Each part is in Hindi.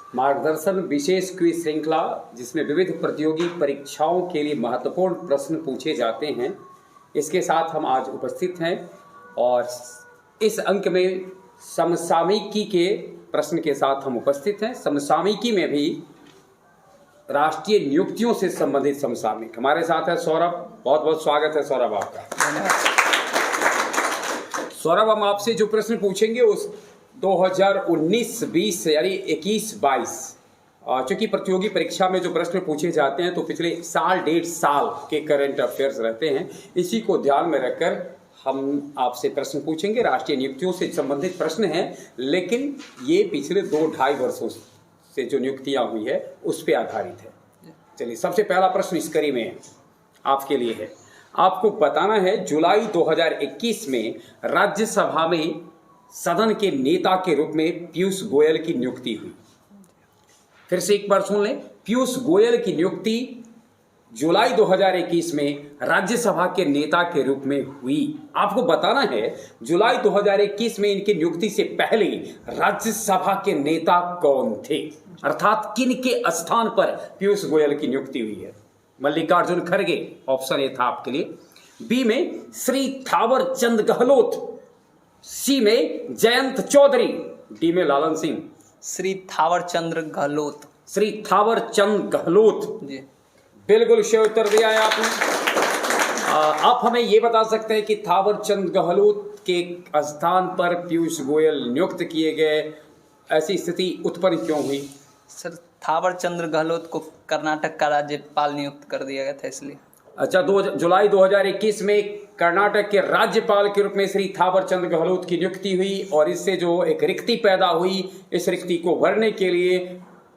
मार्गदर्शन विशेष क्विज श्रृंखला जिसमें विविध प्रतियोगी परीक्षाओं के लिए महत्वपूर्ण प्रश्न पूछे जाते हैं, इसके साथ हम आज उपस्थित हैं और इस अंक में समसामयिकी के प्रश्न के साथ हम उपस्थित हैं। समसामयिकी में भी राष्ट्रीय नियुक्तियों से संबंधित समसामयिक हमारे साथ है सौरभ। बहुत बहुत स्वागत है सौरभ आपका। सौरभ, हम आपसे जो प्रश्न पूछेंगे उस 2019-20 यानी 21-22 चूँकि प्रतियोगी परीक्षा में जो प्रश्न पूछे जाते हैं तो पिछले साल 1.5 साल के करंट अफेयर्स रहते हैं। इसी को ध्यान में रखकर हम आपसे प्रश्न पूछेंगे। राष्ट्रीय नियुक्तियों से संबंधित प्रश्न हैं, लेकिन ये पिछले 2-2.5 वर्षों से जो नियुक्तियां हुई है उस पर आधारित है। चलिए, सबसे पहला प्रश्न इस कड़ी में आपके लिए है। आपको बताना है जुलाई 2021 में राज्यसभा में सदन के नेता के रूप में पीयूष गोयल की नियुक्ति हुई। फिर से एक बार सुन लें, पीयूष गोयल की नियुक्ति जुलाई 2021 में राज्यसभा के नेता के रूप में हुई। आपको बताना है जुलाई 2021 में इनकी नियुक्ति से पहले राज्यसभा के नेता कौन थे, अर्थात किन के स्थान पर पीयूष गोयल की नियुक्ति हुई है। मल्लिकार्जुन खड़गे ऑप्शन ए था आपके लिए, बी में श्री थावर चंद गहलोत, सी में जयंत चौधरी, डी में लालन सिंह। श्री थावर चंद्र गहलोत। श्री थावर चंद गहलोत जी, बिल्कुल सही उत्तर दिया है आपने। आप हमें ये बता सकते हैं कि थावर चंद गहलोत के स्थान पर पीयूष गोयल नियुक्त किए गए, ऐसी स्थिति उत्पन्न क्यों हुई? सर थावर चंद्र गहलोत को कर्नाटक का राज्यपाल नियुक्त कर दिया गया था, इसलिए। अच्छा, जुलाई 2021 में कर्नाटक के राज्यपाल के रूप में श्री थावर चंद गहलोत की नियुक्ति हुई और इससे जो एक रिक्ति पैदा हुई, इस रिक्ति को भरने के लिए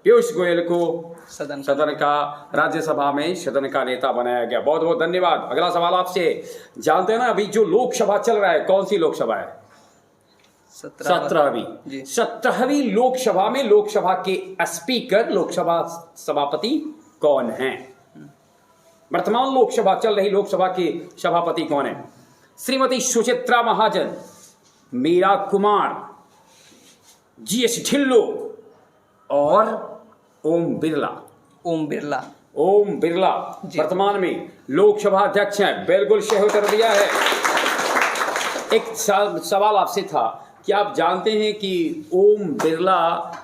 पीयूष गोयल को सदन का राज्यसभा में सदन का नेता बनाया गया। बहुत बहुत धन्यवाद। अगला सवाल आपसे, जानते हैं ना अभी जो लोकसभा चल रहा है, कौन सी लोकसभा है? 17वीं। 17वीं लोकसभा में लोकसभा के स्पीकर, लोकसभा सभापति कौन हैं? वर्तमान लोकसभा चल रही लोकसभा के सभापति कौन है? श्रीमती सुचित्रा महाजन, मीरा कुमार, जीएस ढिल्लो और ओम बिरला। ओम बिरला। ओम बिरला वर्तमान में लोकसभा अध्यक्ष हैं। बिल्कुल सही उत्तर दिया है। एक सवाल आपसे था कि आप जानते हैं कि ओम बिरला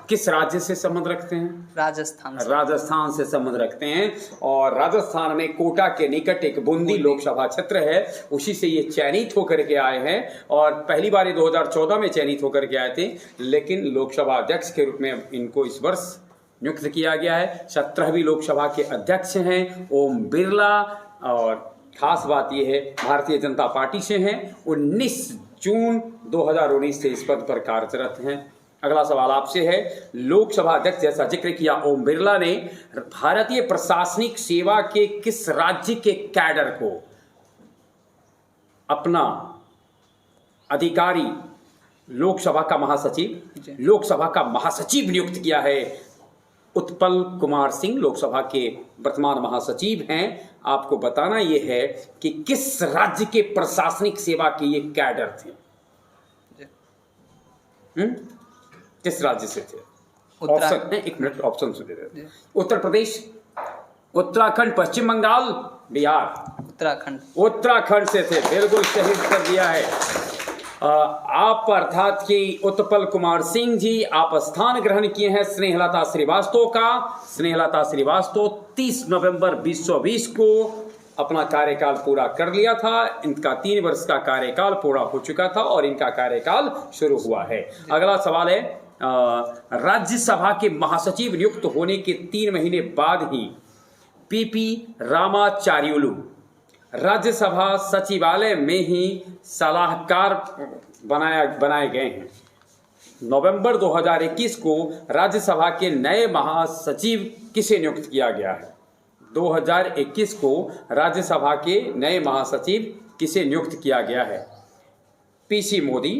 किस राज्य से संबंध रखते हैं? राजस्थान से। राजस्थान से संबंध रखते हैं और राजस्थान में कोटा के निकट एक बूंदी लोकसभा क्षेत्र है, उसी से ये चयनित होकर के आए हैं और पहली बार ये 2014 में चयनित होकर के आए थे, लेकिन लोकसभा अध्यक्ष के रूप में इनको इस वर्ष नियुक्त किया गया है। 17वीं लोकसभा के अध्यक्ष हैं ओम बिरला और खास बात यह है भारतीय जनता पार्टी से हैं। 19 जून 2019 से इस पद पर कार्यरत हैं। अगला सवाल आपसे है, लोकसभा अध्यक्ष जैसा जिक्र किया ओम बिरला ने भारतीय प्रशासनिक सेवा के किस राज्य के कैडर को अपना अधिकारी लोकसभा का महासचिव नियुक्त किया है? उत्पल कुमार सिंह लोकसभा के वर्तमान महासचिव हैं। आपको बताना यह है कि किस राज्य के प्रशासनिक सेवा के ये कैडर थे? किस राज्य से थे? ऑप्शन, एक मिनट ऑप्शन से दे रहे। उत्तर प्रदेश, उत्तराखंड, पश्चिम बंगाल, बिहार। उत्तराखंड से थे। बिल्कुल सही उत्तर दिया है आप, अर्थात कि उत्पल कुमार सिंह जी, आप स्थान ग्रहण किए हैं स्नेहलता श्रीवास्तव का। स्नेहलता श्रीवास्तव 30 नवंबर 2020 को अपना कार्यकाल पूरा कर लिया था। इनका 3 वर्ष का कार्यकाल पूरा हो चुका था और इनका कार्यकाल शुरू हुआ है। अगला सवाल है, राज्यसभा के महासचिव नियुक्त होने के 3 महीने बाद ही पीपी रामाचार्युलू राज्यसभा सचिवालय में ही सलाहकार बनाए गए हैं। नवंबर 2021 को राज्यसभा के नए महासचिव किसे नियुक्त किया गया है? 2021 को राज्यसभा के नए महासचिव किसे नियुक्त किया गया है? PC Modi,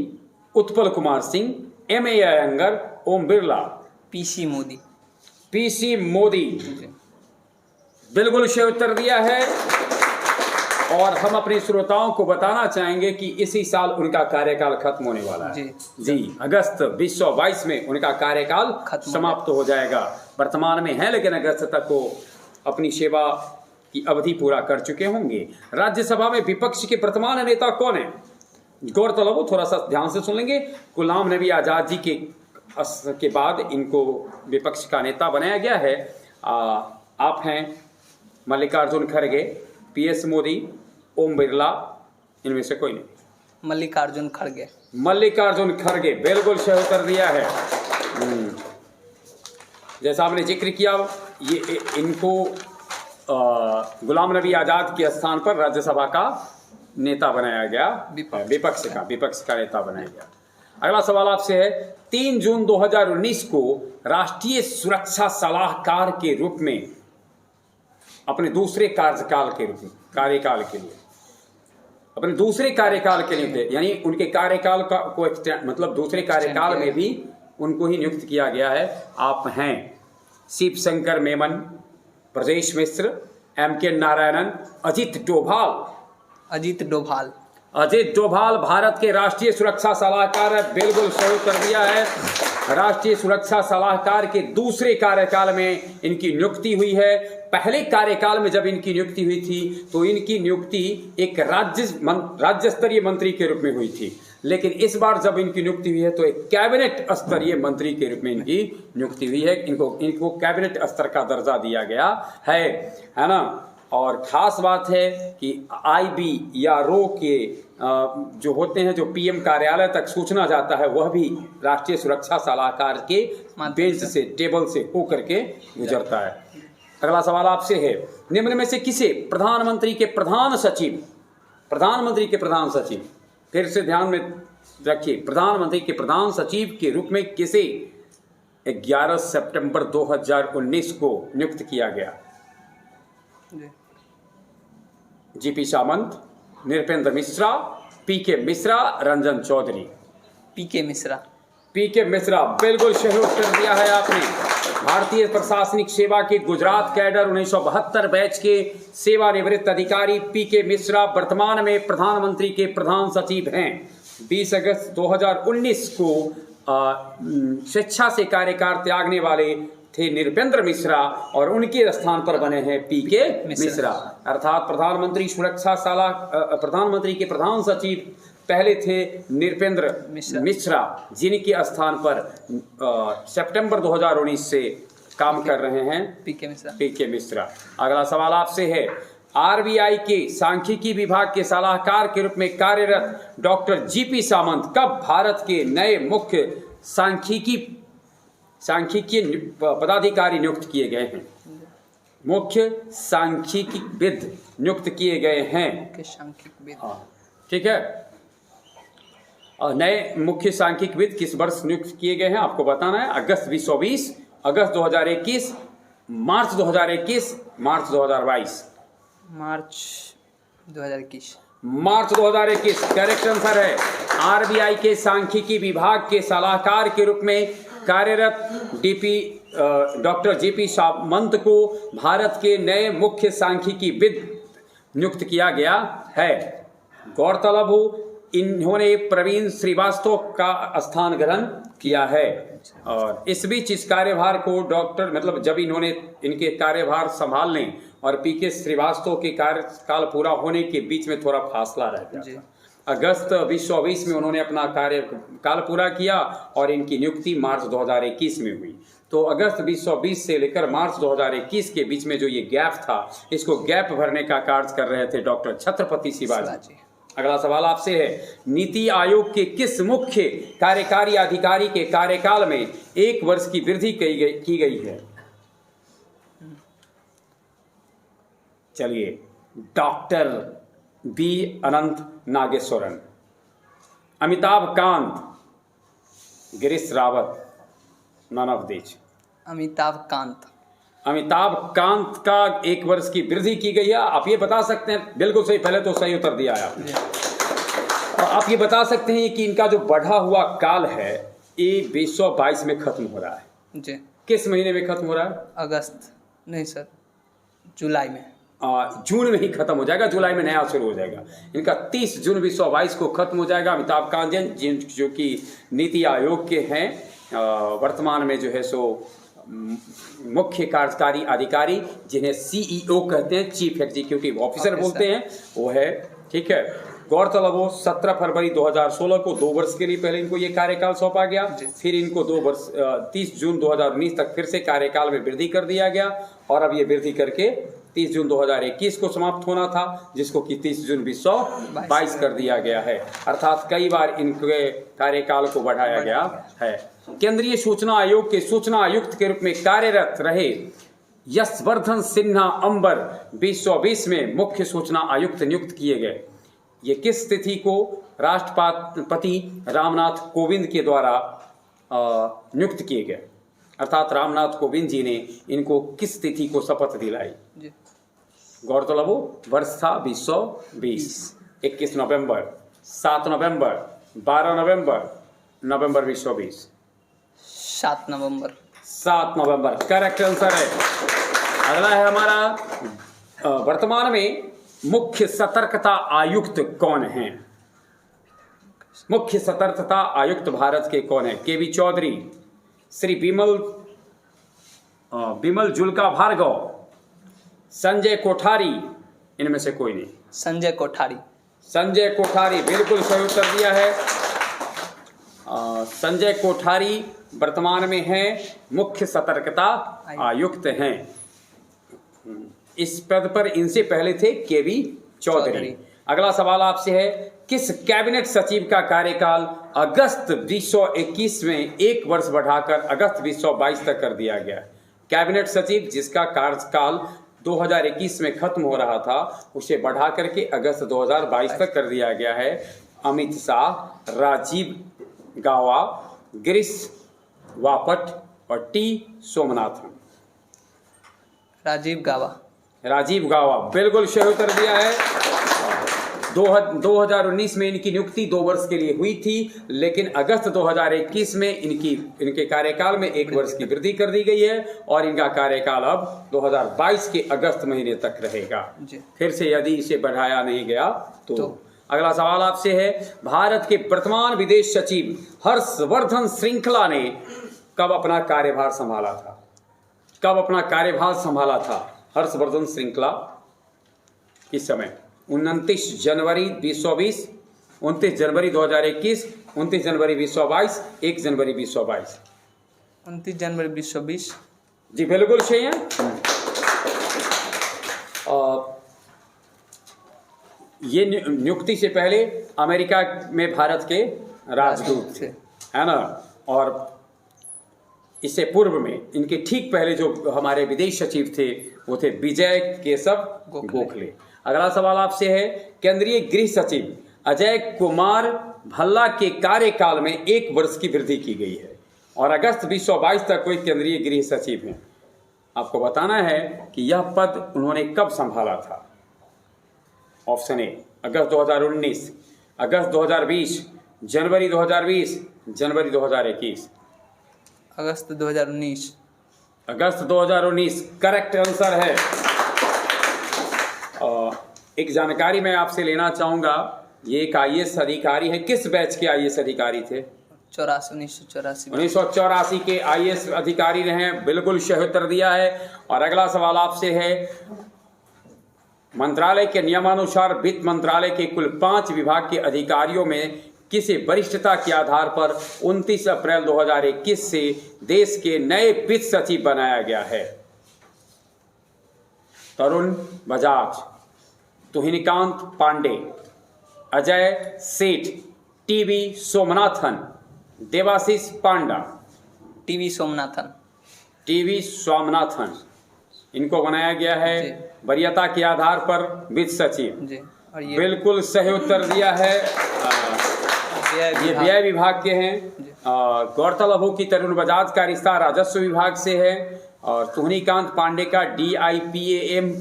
Utpal Kumar Singh, MA Iyengar, Om Birla. PC Modi. PC Modi बिल्कुल सही उत्तर दिया है। और हम अपने श्रोताओं को बताना चाहेंगे कि इसी साल उनका कार्यकाल खत्म होने वाला है। जी, अगस्त 2022 में उनका कार्यकाल समाप्त हो जाएगा। वर्तमान में है, लेकिन अगस्त तक वो अपनी सेवा की अवधि पूरा कर चुके होंगे। राज्यसभा में विपक्ष के वर्तमान नेता कौन है? गौरतलब हो, थोड़ा सा ध्यान से सुन लेंगे। गुलाम नबी आज़ाद जी के बाद इनको विपक्ष का नेता बनाया गया है। आप हैं मल्लिकार्जुन खड़गे, PS मोदी, ओम बिरला, इनमें से कोई नहीं। मल्लिकार्जुन खड़गे। मल्लिकार्जुन खड़गे बिल्कुल सही उत्तर दिया है। जैसा आपने जिक्र किया, ये इनको गुलाम नबी आज़ाद के स्थान पर राज्यसभा का नेता बनाया गया, विपक्ष का नेता बनाया गया। अगला सवाल आपसे है, 3 जून 2019 को राष्ट्रीय सुरक्षा सलाहकार के रूप में अपने दूसरे कार्यकाल के लिए अपने दूसरे कार्यकाल के लिए, यानी उनके कार्यकाल का को मतलब दूसरे कार्यकाल में भी उनको ही नियुक्त किया गया है। आप हैं शिव शंकर मेमन, ब्रजेश मिश्र, MK नारायणन, अजित डोभाल भारत के राष्ट्रीय सुरक्षा सलाहकार है। बिल्कुल सही उत्तर दिया है। राष्ट्रीय सुरक्षा सलाहकार के दूसरे कार्यकाल में इनकी नियुक्ति हुई है। पहले कार्यकाल में जब इनकी नियुक्ति हुई थी तो इनकी नियुक्ति एक राज्य स्तरीय मंत्री के रूप में हुई थी, लेकिन इस बार जब इनकी नियुक्ति हुई है तो एक कैबिनेट स्तरीय मंत्री के रूप में इनकी नियुक्ति हुई है। इनको कैबिनेट स्तर का दर्जा दिया गया है ना। और खास बात है कि IB या रो के जो होते हैं, जो PM कार्यालय तक सूचना जाता है, वह भी राष्ट्रीय सुरक्षा सलाहकार के बेंच से, टेबल से होकर के गुजरता है। अगला सवाल आपसे है, निम्न में से किसे प्रधानमंत्री के प्रधान सचिव, फिर से ध्यान में रखिए, प्रधानमंत्री के प्रधान सचिव के रूप में किसे 11 सितंबर 2019 को नियुक्त किया गया? GP सामंत, नृपेंद्र मिश्रा, PK मिश्रा, रंजन चौधरी। PK मिश्रा बिल्कुल सही उत्तर दिया है आपने। भारतीय प्रशासनिक सेवा के गुजरात कैडर 1972 बैच के सेवानिवृत्त अधिकारी PK मिश्रा वर्तमान में प्रधानमंत्री के प्रधान सचिव हैं। 20 अगस्त 2019 को शिक्षा से कार्यकाल त्यागने वाले थे नृपेंद्र मिश्रा और उनके स्थान पर बने हैं PK मिश्रा। अर्थात प्रधानमंत्री के प्रधान सचिव पहले थे नृपेंद्र मिश्रा, जिनके स्थान पर सितंबर 2019 से काम कर रहे हैं PK मिश्रा। अगला सवाल आपसे है, RBI के सांख्यिकी विभाग के सलाहकार के रूप में कार्यरत डॉक्टर GP सामंत कब भारत के नए मुख्य सांख्यिकी पदाधिकारी नियुक्त किए गए हैं? मुख्य सांख्यिकीविद नियुक्त किए गए हैं। ठीक है, नए मुख्य सांख्यिकीविद किस वर्ष नियुक्त किए गए हैं आपको बताना है। अगस्त 2020, अगस्त 2021, मार्च 2021, मार्च 2022। मार्च 2021 करेक्ट आंसर है। RBI के सांख्यिकी विभाग के सलाहकार के रूप में कार्यरत डॉक्टर GP सामंत को भारत के नए मुख्य सांख्यिकीविद नियुक्त किया गया है। गौरतलब हो, इन्होंने प्रवीण श्रीवास्तव का स्थान ग्रहण किया है। और इस बीच इस कार्यभार को जब इनके कार्यभार संभालने और PK श्रीवास्तव के कार्यकाल पूरा होने के बीच में थोड़ा फासला रह गया। अगस्त 2020 में उन्होंने अपना कार्यकाल पूरा किया और इनकी नियुक्ति मार्च 2021 में हुई। तो अगस्त 2020 से लेकर मार्च 2021 के बीच में जो ये गैप था, इसको गैप भरने का कार्य कर रहे थे डॉक्टर छत्रपति शिवाजी। अगला सवाल आपसे है, नीति आयोग के किस मुख्य कार्यकारी अधिकारी के कार्यकाल में 1 वर्ष की वृद्धि की गई है? चलिए, doctor B Anant Nageswaran, Amitabh Kant, Girish Rawat, none of this. Amitabh Kant का 1 वर्ष की वृद्धि की गई है। आप ये बता सकते हैं, बिल्कुल सही, पहले तो सही उत्तर दिया है आपने। आप ये बता सकते हैं कि इनका जो बढ़ा हुआ काल है ये 2022 में खत्म हो रहा है जी। किस महीने में खत्म हो रहा है? जुलाई में। जून में ही खत्म हो जाएगा, जुलाई में नया शुरू हो जाएगा। इनका 30 जून 2022 को खत्म हो जाएगा। अमिताभ कांत जो कि नीति आयोग के हैं, वर्तमान में जो है सो मुख्य कार्यकारी अधिकारी, जिन्हें CEO कहते हैं, चीफ एग्जीक्यूटिव ऑफिसर बोलते हैं, वो है। ठीक है, गौरतलब हो 17 फरवरी 2016 को 2 वर्ष के लिए पहले इनको ये कार्यकाल सौंपा गया। फिर इनको 2 वर्ष 30 जून 2019 तक फिर से कार्यकाल में वृद्धि कर दिया गया, और अब ये वृद्धि करके 30 जून 2021 को समाप्त होना था, जिसको कि 30 जून 2022 कर दिया गया है। अर्थात कई बार इनके कार्यकाल को बढ़ाया गया है। केंद्रीय सूचना आयोग के सूचना आयुक्त के रूप में कार्यरत रहे यशवर्धन सिन्हा अंबर 2020 में मुख्य सूचना आयुक्त नियुक्त किए गए। ये किस तिथि को राष्ट्रपति रामनाथ कोविंद के द्वारा नियुक्त किए गए? अर्थात रामनाथ कोविंद जी ने इनको किस तिथि को शपथ दिलाई? गौरतलब हो वर्ष था 2020, 21 नवंबर, 7 नवंबर, 12 नवंबर, नवंबर 2020, 7 नवंबर। 7 नवंबर करेक्ट आंसर है। अगला है हमारा, वर्तमान में मुख्य सतर्कता आयुक्त कौन हैं? मुख्य सतर्कता आयुक्त भारत के कौन है? केवी चौधरी, श्री बिमल जुल्का भार्गव, संजय कोठारी, इनमें से कोई नहीं। संजय कोठारी। संजय कोठारी बिल्कुल सही उत्तर दिया है। संजय कोठारी वर्तमान में हैं मुख्य सतर्कता आयुक्त हैं। इस पद पर इनसे पहले थे केवी चौधरी। अगला सवाल आपसे है, किस कैबिनेट सचिव का कार्यकाल अगस्त 2021 में 1 वर्ष बढ़ाकर अगस्त 2022 तक कर दिया गया? कैबिनेट सचिव जिसका कार्यकाल 2021 में खत्म हो रहा था, उसे बढ़ा करके अगस्त 2022 तक कर दिया गया है। अमित शाह, राजीव गावा, गिरीश वापट और टी सोमनाथन। राजीव गावा। राजीव गावा बिल्कुल सही उत्तर दिया है। 2019 में इनकी नियुक्ति 2 वर्ष के लिए हुई थी, लेकिन अगस्त 2021 में इनके कार्यकाल में 1 वर्ष की वृद्धि कर दी गई है, और इनका कार्यकाल अब 2022 के अगस्त महीने तक रहेगा। फिर से यदि इसे बढ़ाया नहीं गया तो। अगला सवाल आपसे है, भारत के वर्तमान विदेश सचिव हर्षवर्धन श्रृंखला ने कब अपना कार्यभार संभाला था? कब अपना कार्यभार संभाला था हर्षवर्धन श्रृंखला? किस समय? 29 जनवरी 2020, 29 जनवरी 2021, 29 जनवरी 2022, 1 जनवरी 2022। 29 जनवरी 2020। जी बिल्कुल सही है। ये नियुक्ति से पहले अमेरिका में भारत के राजदूत थे, है ना, और इससे पूर्व में इनके ठीक पहले जो हमारे विदेश सचिव थे वो थे विजय केशव गोखले। अगला सवाल आपसे है, केंद्रीय गृह सचिव अजय कुमार भल्ला के कार्यकाल में 1 वर्ष की वृद्धि की गई है, और अगस्त 2022 तक कोई केंद्रीय गृह सचिव हैं। आपको बताना है कि यह पद उन्होंने कब संभाला था। Option A August 2019, August 2020, January 2020, January 2021। August 2019। August 2019 correct answer है। एक जानकारी मैं आपसे लेना चाहूंगा, ये एक IAS अधिकारी है। किस बैच के IAS अधिकारी थे? 1984 के IAS अधिकारी रहे। बिल्कुल सही उत्तर दिया है। और अगला सवाल आपसे है, मंत्रालय के नियमानुसार वित्त मंत्रालय के कुल 5 विभाग के अधिकारियों में किसे वरिष्ठता के आधार पर 29 अप्रैल 2021 से देश के नए वित्त सचिव बनाया गया है? तरुण बजाज, तुहिनकांत पांडे, अजय सेठ, टीवी सोमनाथन, देवाशीष पांडा। टीवी सोमनाथन। टीवी स्वामीनाथन इनको बनाया गया है वरीयता के आधार पर वित्त सचिव। और ये बिल्कुल सही उत्तर दिया है। ये व्यय विभाग के हैं। गौरतलब हो कि तरुण बजाज का रिश्ता राजस्व विभाग से है, और तुहिनकांत पांडे का DIPAM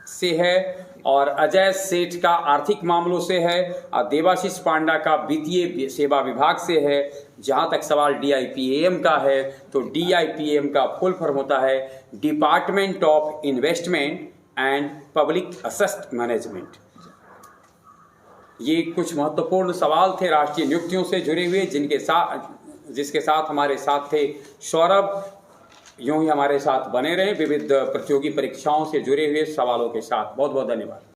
से है, और अजय सेठ का आर्थिक मामलों से है, और देवाशीष पांडा का वित्तीय सेवा विभाग से है। जहां तक सवाल DIPAM का है, तो DIPAM का फुल फॉर्म होता है department of investment and public asset management. ये कुछ महत्वपूर्ण सवाल थे राष्ट्रीय नियुक्तियों से जुड़े हुए, जिसके साथ हमारे साथ थे सौरभ। यूं ही हमारे साथ बने रहें विविध प्रतियोगी परीक्षाओं से जुड़े हुए सवालों के साथ। बहुत बहुत धन्यवाद।